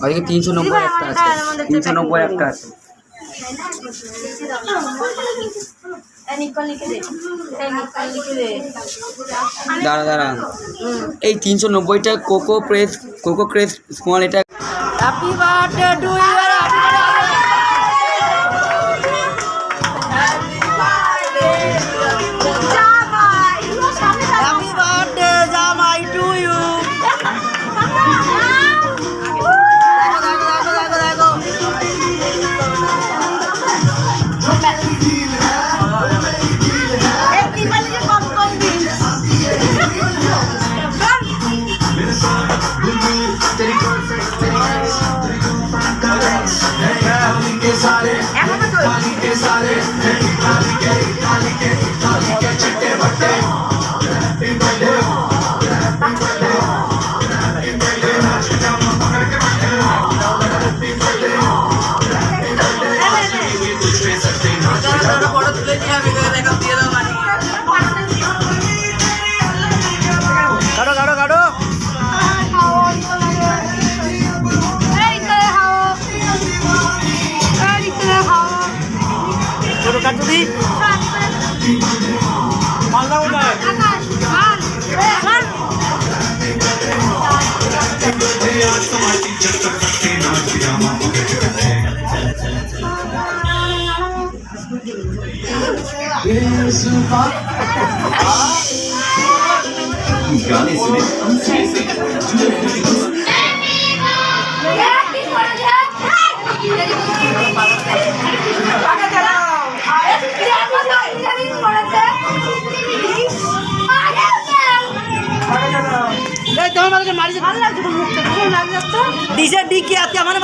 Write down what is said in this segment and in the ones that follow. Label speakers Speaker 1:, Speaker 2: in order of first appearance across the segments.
Speaker 1: ওইদিকে 390 একটা আছে, 390 একটা আছে। দাঁড়া দাঁড়া, এই 390টা কোকো ক্রেস স্মল, এটা হ্যাপি বার্থডে টু ইউ।
Speaker 2: गाने सुने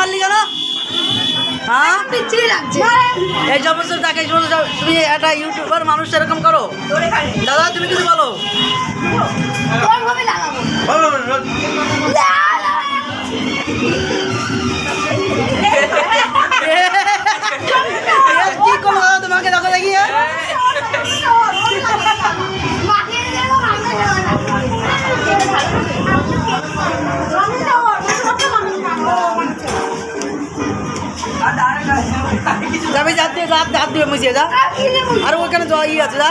Speaker 3: মারলি কেন? হ্যাঁ এই সমস্ত তাকে তুমি একটা ইউটিউবার মানুষ এরকম করো? দাদা তুমি কিছু বলো। কি করবো তোমাকে দেখো দেখি। যাবে যাতে রাত দিবে মুছিয়ে যা, আর ওখানে ই আছে যা।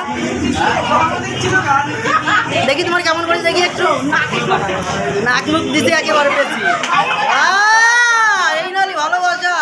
Speaker 3: দেখি তোমার কেমন করে দেখি একটু নাক মুখ দিতে একেবারে পেয়েছি। এই নালি ভালোবাসা।